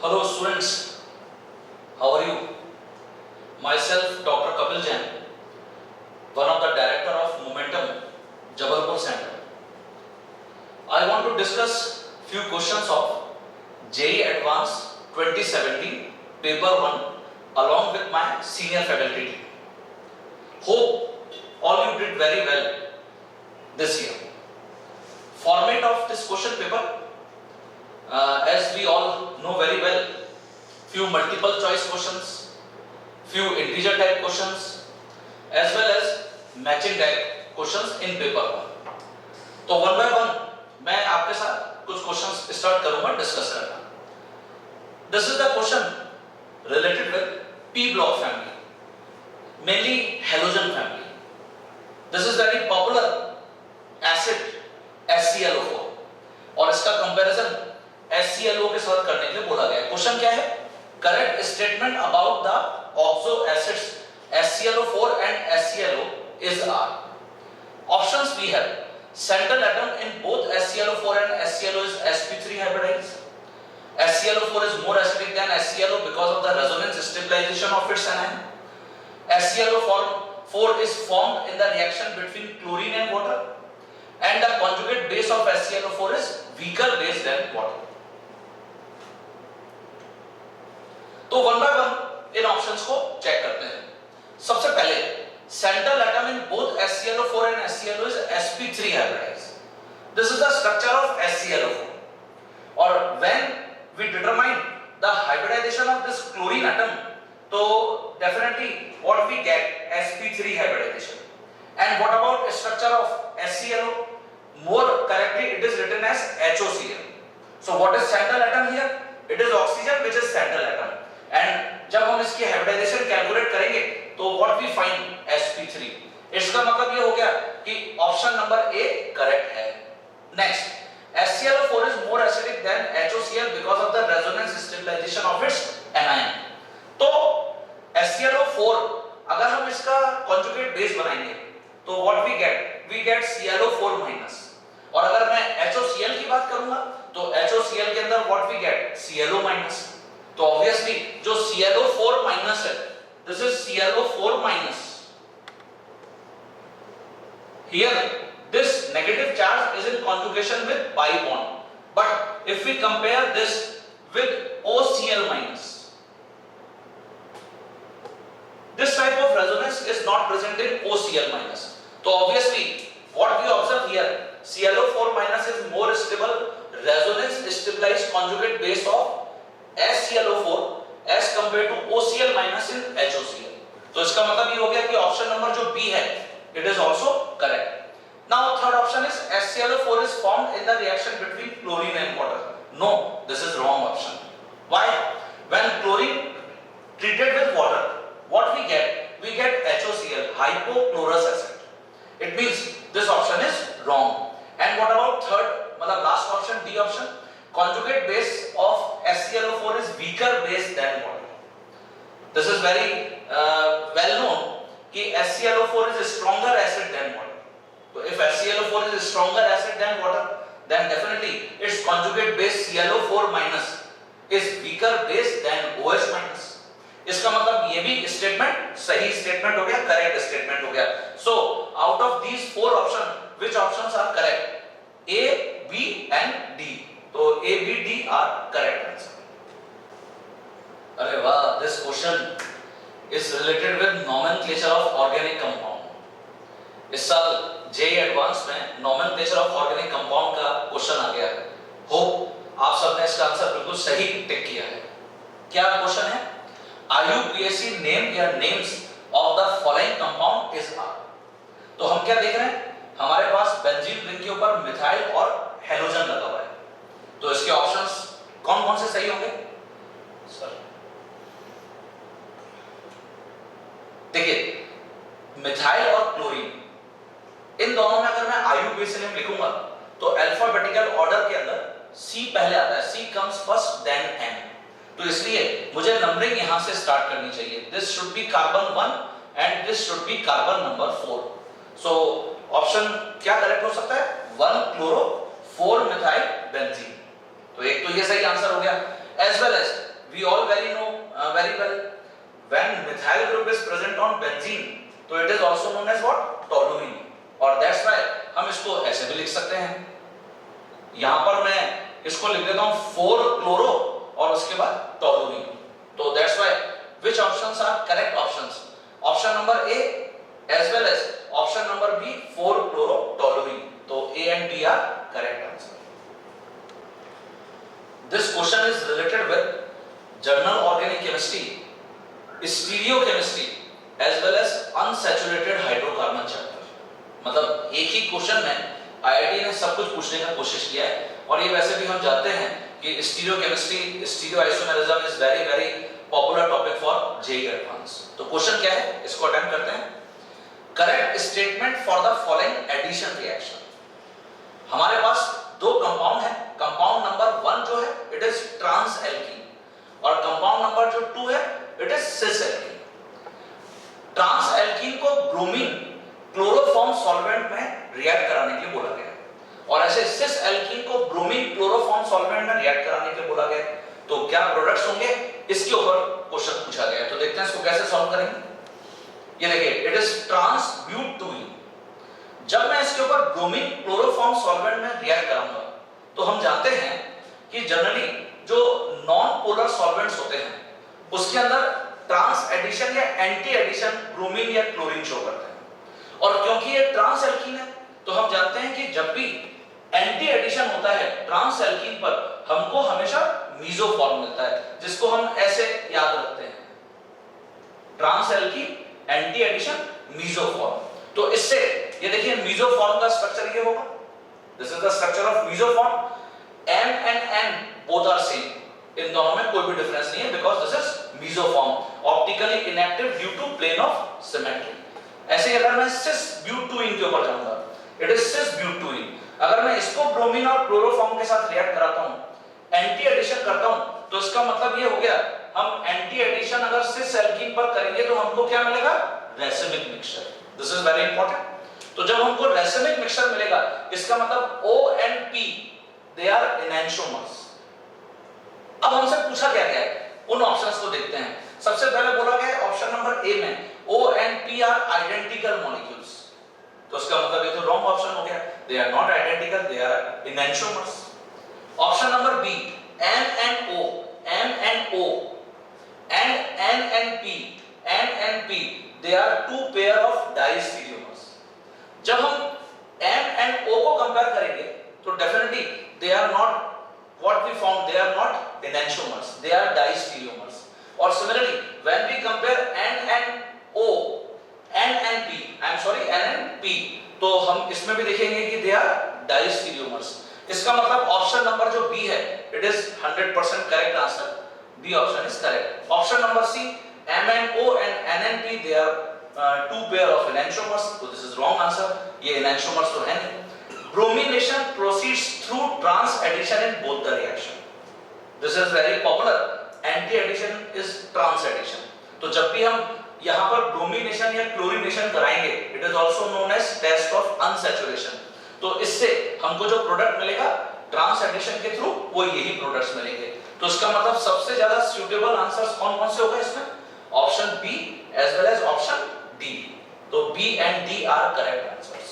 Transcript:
Hello students, how are you? Myself Dr. Kapil Jain, one of the director of Momentum, Jabalpur Center. I want to discuss few questions of JEE Advanced 2017 Paper 1 along with my senior faculty team. Hope all you did very well this year. Format of this question paper, as we all know very well, few multiple choice questions, few integer type questions, as well as matching type questions in paper 1. तो one by one मैं आपके साथ कुछ questions start करूंगा discuss करना. This is the question related with p block family, mainly halogen family. This is very popular acid HClO4 और इसका comparison HClO के साथ करने के लिए बोला गया है. क्वेश्चन क्या है? Correct statement about the oxo acids HClO4 and HClO is R. Options we have: central atom in both HClO4 and HClO is sp3 hybridized. HClO4 is more acidic than HClO because of the resonance stabilization of its anion. HClO4 is formed in the reaction between chlorine and water, and the conjugate base of HClO4 is weaker base than water. तो one by one in options को check करते हैं. सबसे पहले central atom in both HClO4 and HClO is sp3 hybridized. This is the structure of HClO4. Or when we determine the hybridization of this chlorine atom, so definitely what we get sp3 hybridization. And what about structure of HClO? More correctly it is written as HOCl. So what is central atom here? It is oxygen which is central atom. And जब हम इसकी hybridisation calculate करेंगे तो what we find sp3. इसका मतलब ये हो गया कि ऑप्शन नंबर ए करेक्ट है. Next, HClO4 is more acidic than HOCl because of the resonance stabilization of its anion. तो HClO4 अगर हम इसका conjugate base बनाएंगे तो what we get ClO4 minus. और अगर मैं HOCl की बात करूंगा तो HOCl के अंदर what we get ClO minus. तो obviously जो ClO4 minus है, this is ClO4 minus. Here this negative charge is in conjugation with pi bond, but if we compare this with OCl minus, this type of resonance is not present in OCl minus. So obviously what we observe here, ClO4 minus is more stable resonance stabilized conjugate base of HClO4 as compared to OCl minus in HOCl. तो इसका मतलब ये हो गया कि option number जो B है it is also correct. Now third option is HClO4 is formed in the reaction between chlorine and water. No, this is wrong option. Why? When chlorine treated with water, what we get? We get HOCl, hypochlorous acid. It means this option is wrong. And what about third, मतलब last option, D option? Conjugate base of HClO4 is weaker base than water. This is very well known कि HClO4 is a stronger acid than water. So if HClO4 is a stronger acid than water, then definitely its conjugate base ClO4 minus is weaker base than OH minus. इसका मतलब ये भी statement सही statement हो गया, correct statement हो गया. So out of these four options, which options are correct? A, B and D. तो A, B, D are correct answer. अरे वाह, this question is related with nomenclature of organic compound. इस साल JEE advance में nomenclature of organic compound का question आ गया है. Hope आप सबने इसका आंसर बिल्कुल सही टिक किया है. क्या क्वेश्चन है? IUPAC name या names of the following compound is R. तो हम क्या देख रहे हैं? हमारे पास बेंजीन रिंग के ऊपर मिथाइल और हेलोजन लगा हुआ है. तो इसके ऑप्शंस कौन-कौन से सही होंगे? सर देखिए, मिथाइल और क्लोरीन इन दोनों में अगर मैं IUPAC नेम लिखूंगा तो अल्फाबेटिकल ऑर्डर के अंदर C पहले आता है. C comes first then N. तो इसलिए मुझे नंबरिंग यहां से स्टार्ट करनी चाहिए. This should be carbon 1 and this should be carbon number 4. So option क्या करेक्ट हो सकता है? 1 क्लोरो 4 मिथाइल बेंजीन. तो एक तो ये सही आंसर हो गया. As well as when methyl group is present on benzene, तो it is also known as what? Toluene. और that's why हम इसको ऐसे भी लिख सकते हैं, यहाँ पर मैं इसको लिख देता हूँ 4 क्लोरो और उसके बाद टोलुईन. तो that's why which options are correct options? Option number A as well as option number B 4 chloro toluene. तो A and B are correct answer. This question is related with Journal Organic Chemistry, Stereochemistry as well as Unsaturated Hydrocarbon chapter. मतलब एक ही question में IIT ने सब कुछ पूछने का कोशिश किया है, और ये वैसे भी हम जानते हैं कि stereochemistry, stereoisomerism is very very popular topic for JEE advance. तो क्वेश्चन क्या है, इसको अटेम्प्ट करते हैं. Correct statement for the following addition reaction. हमारे पास दो कंपाउंड है. कंपाउंड नंबर 1 जो है इट इज ट्रांस एल्कीन, और कंपाउंड नंबर जो 2 है it is cis alkene. Trans alkene को ब्रोमीन क्लोरोफॉर्म सॉल्वेंट में रिएक्ट कराने के लिए बोला गया, और ऐसे सिस एल्कीन को ब्रोमीन क्लोरोफॉर्म सॉल्वेंट में रिएक्ट कराने के लिए बोला गया. तो क्या प्रोडक्ट्स होंगे, इसके ऊपर क्वेश्चन पूछा गया है. तो देखते हैं इसको कैसे सॉल्व करेंगे. ये देखिए इट इज ट्रांस ब्यूटूइन. जब मैं इसके ऊपर ब्रोमीन क्लोरोफॉर्म सॉल्वेंट में रिएक्ट कराऊंगा तो हम जानते हैं कि जनरली जो नॉन पोलर सॉल्वेंट्स होते हैं उसके अंदर ट्रांस एडिशन या एंटी एडिशन ब्रोमीन या क्लोरीन शो करते हैं. और क्योंकि ये ट्रांस एल्कीन है तो हम जानते हैं कि जब भी एंटी एडिशन होता है ट्रांस एल्कीन पर हमको हमेशा मीजो फॉर्म मिलता है, जिसको हम ऐसे याद रखते हैं, trans alkene anti addition meso form. तो इससे ये देखिए मीजो फॉर्म का स्ट्रक्चर ये होगा. This is the structure of meso form. M and N both are same. इन दोनों में कोई भी डिफरेंस नहीं है because this is meso form, optically inactive due to plane of symmetry. ऐसे ही अगर मैं सिस ब्यूटूइन के ऊपर जाऊंगा, इट इज सिस ब्यूटूइन. अगर मैं इसको ब्रोमीन और क्लोरोफॉर्म के साथ रिएक्ट कराता हूं, एंटी एडिशन करता हूं, तो इसका मतलब ये हो गया हम एंटी एडिशन अगर सिस एल्कीन पर करेंगे तो हमको क्या मिलेगा, racemic mixture. This is very important. तो जब हमको रेसिमिक मिक्सचर मिलेगा इसका मतलब O and P they are enantiomers. अब हमसे पूछा क्या गया है, उन ऑप्शंस को देखते हैं. सबसे पहले बोला गया ऑप्शन नंबर ए में O and P are identical molecules. तो इसका मतलब ये तो रॉन्ग ऑप्शन हो गया. They are not identical, they are enantiomers. Option number B M and O, M and O and N and P, N and P they are two pair of diastereomers. जब हम M and O को compare करेंगे तो definitely they are not what we found, they are not enantiomers, they are diastereomers. Or similarly when we compare N and O, N and P, I am sorry N and P, तो हम इसमें भी देखेंगे कि they are diastereomers. इसका मतलब option number जो B है it is 100% correct answer. B option is correct. Option number C MnO and NnP they are two pair of enantiomers. तो दिस इज रॉन्ग आंसर. ये enantiomers तो है नहीं. Bromination proceeds through trans addition in both the reaction. This is very popular. Anti addition is trans addition. तो जब भी हम यहाँ पर ब्रोमिनेशन या क्लोरीनेशन कराएंगे it is also known as test of unsaturation. तो इससे हमको जो प्रोडक्ट मिलेगा ट्रांस एडिशन के थ्रू वो यही प्रोडक्ट्स मिलेंगे. तो इसका मतलब सबसे ज्यादा सूटेबल आंसर्स कौन कौन से होगा इसमें, option B as well as option D. तो B and D are correct answer.